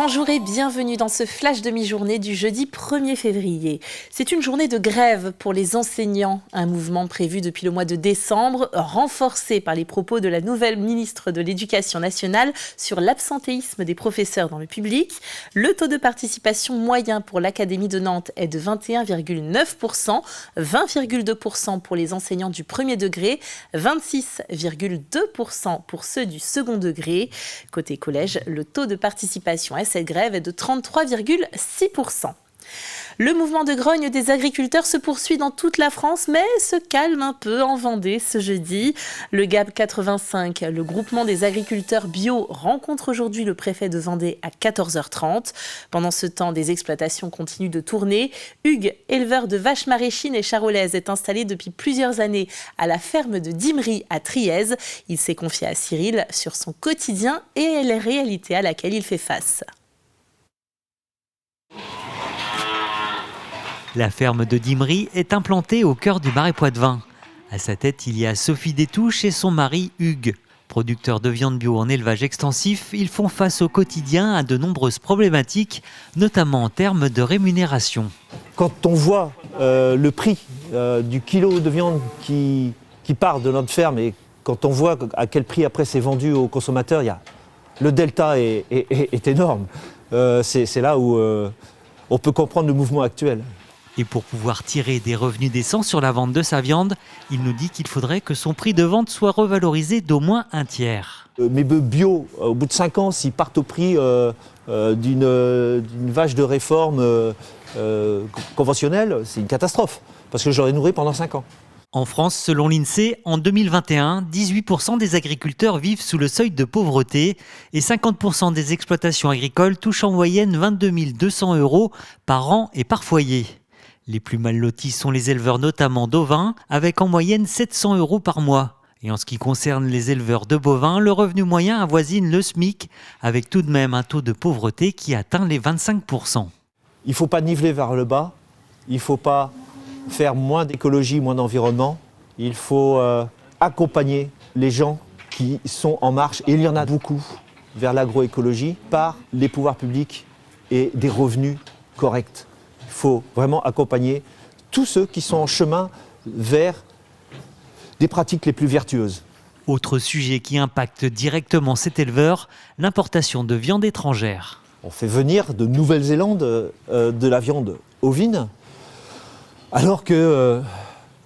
Bonjour et bienvenue dans ce flash de mi-journée du jeudi 1er février. C'est une journée de grève pour les enseignants, un mouvement prévu depuis le mois de décembre, renforcé par les propos de la nouvelle ministre de l'Éducation nationale sur l'absentéisme des professeurs dans le public. Le taux de participation moyen pour l'Académie de Nantes est de 21,9%, 20,2% pour les enseignants du premier degré, 26,2% pour ceux du second degré. Côté collège, le taux de participation à cette grève est de 33,6%. Le mouvement de grogne des agriculteurs se poursuit dans toute la France, mais se calme un peu en Vendée ce jeudi. Le GAB 85, le groupement des agriculteurs bio, rencontre aujourd'hui le préfet de Vendée à 14h30. Pendant ce temps, des exploitations continuent de tourner. Hugues, éleveur de vaches maraîchines et charolaises, est installé depuis plusieurs années à la ferme de Dimry à Trièze. Il s'est confié à Cyril sur son quotidien et les réalités à laquelle il fait face. La ferme de Dimry est implantée au cœur du Marais Poitevin. À sa tête, il y a Sophie Détouche et son mari Hugues. Producteurs de viande bio en élevage extensif, ils font face au quotidien à de nombreuses problématiques, notamment en termes de rémunération. Quand on voit le prix du kilo de viande qui part de notre ferme et quand on voit à quel prix après c'est vendu aux consommateurs, le delta est énorme. C'est là où on peut comprendre le mouvement actuel. Et pour pouvoir tirer des revenus décents sur la vente de sa viande, il nous dit qu'il faudrait que son prix de vente soit revalorisé d'au moins un tiers. Mes bœufs bio, au bout de 5 ans, s'ils partent au prix d'une vache de réforme conventionnelle, c'est une catastrophe, parce que je l'aurais nourri pendant 5 ans. En France, selon l'INSEE, en 2021, 18% des agriculteurs vivent sous le seuil de pauvreté et 50% des exploitations agricoles touchent en moyenne 22 200 € par an et par foyer. Les plus mal lotis sont les éleveurs notamment d'ovins, avec en moyenne 700 € par mois. Et en ce qui concerne les éleveurs de bovins, le revenu moyen avoisine le SMIC, avec tout de même un taux de pauvreté qui atteint les 25%. Il ne faut pas niveler vers le bas, il ne faut pas faire moins d'écologie, moins d'environnement. Il faut accompagner les gens qui sont en marche, et il y en a beaucoup, vers l'agroécologie, par les pouvoirs publics et des revenus corrects. Il faut vraiment accompagner tous ceux qui sont en chemin vers des pratiques les plus vertueuses. Autre sujet qui impacte directement cet éleveur, l'importation de viande étrangère. On fait venir de Nouvelle-Zélande de la viande ovine, alors qu'il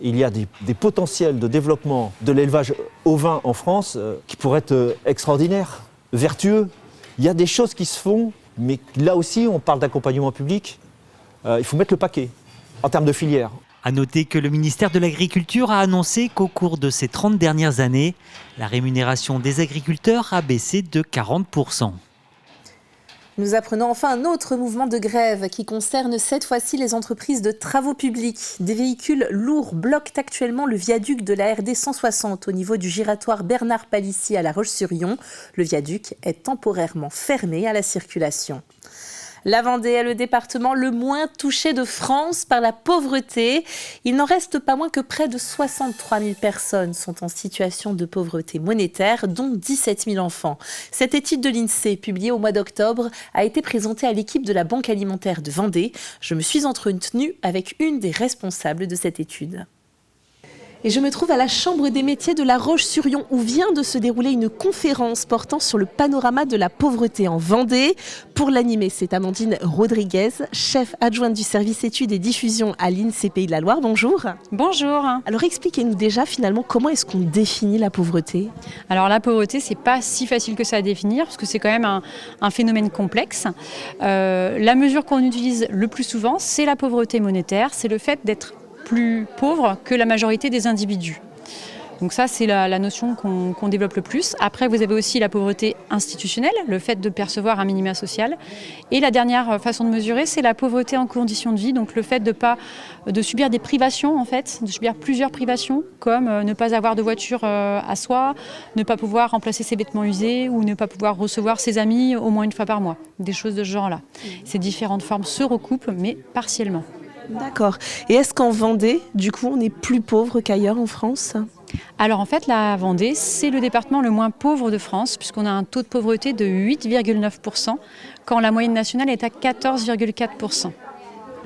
y a des potentiels de développement de l'élevage ovin en France qui pourraient être extraordinaires, vertueux. Il y a des choses qui se font, mais là aussi, on parle d'accompagnement public. Il faut mettre le paquet en termes de filière. À noter que le ministère de l'Agriculture a annoncé qu'au cours de ces 30 dernières années, la rémunération des agriculteurs a baissé de 40%. Nous apprenons enfin un autre mouvement de grève qui concerne cette fois-ci les entreprises de travaux publics. Des véhicules lourds bloquent actuellement le viaduc de la RD 160 au niveau du giratoire Bernard Palissy à La Roche-sur-Yon. Le viaduc est temporairement fermé à la circulation. La Vendée est le département le moins touché de France par la pauvreté. Il n'en reste pas moins que près de 63 000 personnes sont en situation de pauvreté monétaire, dont 17 000 enfants. Cette étude de l'INSEE, publiée au mois d'octobre, a été présentée à l'équipe de la Banque alimentaire de Vendée. Je me suis entretenue avec une des responsables de cette étude. Et je me trouve à la Chambre des métiers de La Roche-sur-Yon où vient de se dérouler une conférence portant sur le panorama de la pauvreté en Vendée. Pour l'animer, c'est Amandine Rodriguez, chef adjointe du service études et diffusion à l'INSEE Pays de la Loire. Bonjour. Bonjour. Alors expliquez-nous déjà finalement comment est-ce qu'on définit la pauvreté ? Alors la pauvreté, c'est pas si facile que ça à définir parce que c'est quand même un phénomène complexe. La mesure qu'on utilise le plus souvent, c'est la pauvreté monétaire, c'est le fait d'être plus pauvres que la majorité des individus. Donc ça, c'est la notion qu'on développe le plus. Après, vous avez aussi la pauvreté institutionnelle, le fait de percevoir un minima social. Et la dernière façon de mesurer, c'est la pauvreté en conditions de vie, donc le fait de subir des privations, en fait, de subir plusieurs privations, comme ne pas avoir de voiture à soi, ne pas pouvoir remplacer ses vêtements usés ou ne pas pouvoir recevoir ses amis au moins une fois par mois. Des choses de ce genre-là. Ces différentes formes se recoupent, mais partiellement. D'accord. Et est-ce qu'en Vendée, du coup, on est plus pauvre qu'ailleurs en France ? Alors en fait, la Vendée, c'est le département le moins pauvre de France, puisqu'on a un taux de pauvreté de 8,9%, quand la moyenne nationale est à 14,4%.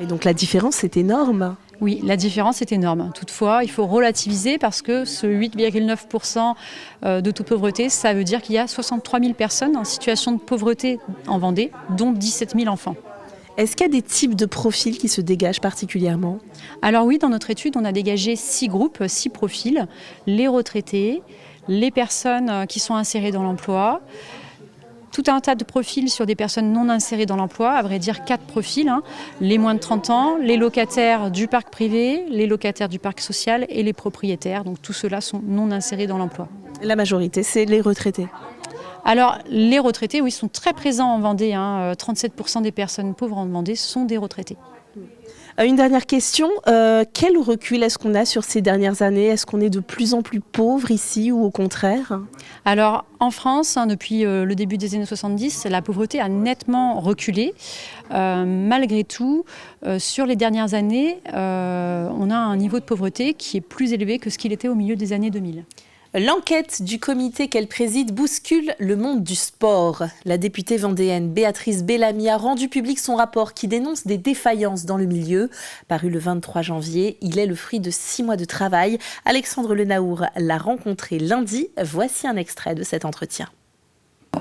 Et donc la différence est énorme. Oui, la différence est énorme. Toutefois, il faut relativiser parce que ce 8,9% de taux de pauvreté, ça veut dire qu'il y a 63 000 personnes en situation de pauvreté en Vendée, dont 17 000 enfants. Est-ce qu'il y a des types de profils qui se dégagent particulièrement ? Alors oui, dans notre étude, on a dégagé 6 groupes, 6 profils. Les retraités, les personnes qui sont insérées dans l'emploi, tout un tas de profils sur des personnes non insérées dans l'emploi, à vrai dire 4 profils, les moins de 30 ans, les locataires du parc privé, les locataires du parc social et les propriétaires. Donc tous ceux-là sont non insérés dans l'emploi. La majorité, c'est les retraités. Alors les retraités, oui, sont très présents en Vendée. 37% des personnes pauvres en Vendée sont des retraités. Une dernière question, quel recul est-ce qu'on a sur ces dernières années ? Est-ce qu'on est de plus en plus pauvre ici ou au contraire ? Alors en France, depuis le début des années 70, la pauvreté a nettement reculé. Malgré tout, sur les dernières années, on a un niveau de pauvreté qui est plus élevé que ce qu'il était au milieu des années 2000. L'enquête du comité qu'elle préside bouscule le monde du sport. La députée vendéenne Béatrice Bellamy a rendu public son rapport qui dénonce des défaillances dans le milieu. Paru le 23 janvier, il est le fruit de 6 mois de travail. Alexandre Lenaour l'a rencontré lundi. Voici un extrait de cet entretien.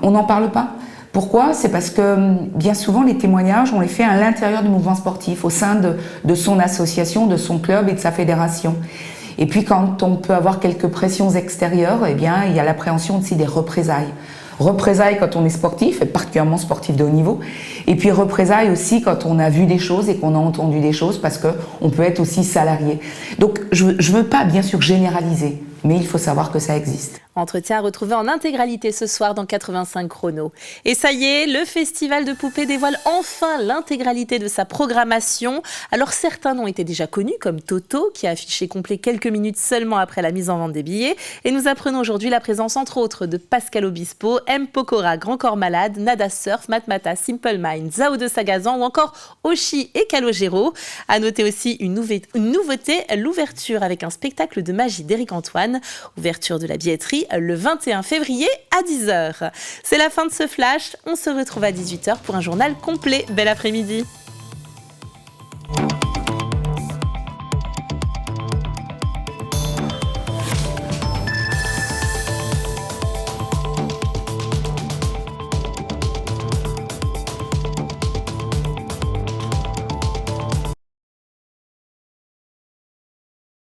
On n'en parle pas. Pourquoi ? C'est parce que bien souvent les témoignages, on les fait à l'intérieur du mouvement sportif, au sein de son association, de son club et de sa fédération. Et puis quand on peut avoir quelques pressions extérieures, eh bien, il y a l'appréhension aussi des représailles. Représailles quand on est sportif, et particulièrement sportif de haut niveau. Et puis représailles aussi quand on a vu des choses et qu'on a entendu des choses, parce qu'on peut être aussi salarié. Donc je ne veux pas bien sûr généraliser, mais il faut savoir que ça existe. Entretien à retrouver en intégralité ce soir dans 85 chrono. Et ça y est, le Festival de Poupées dévoile enfin l'intégralité de sa programmation. Alors certains noms étaient déjà connus, comme Toto, qui a affiché complet quelques minutes seulement après la mise en vente des billets. Et nous apprenons aujourd'hui la présence entre autres de Pascal Obispo, M. Pokora, Grand Corps Malade, Nada Surf, Matmata, Simple Mind, Zao de Sagazan ou encore Oshi et Calogero. À noter aussi une nouveauté, l'ouverture avec un spectacle de magie d'Éric Antoine. Ouverture de la billetterie le 21 février à 10h. C'est la fin de ce flash. On se retrouve à 18h pour un journal complet. Bel après-midi.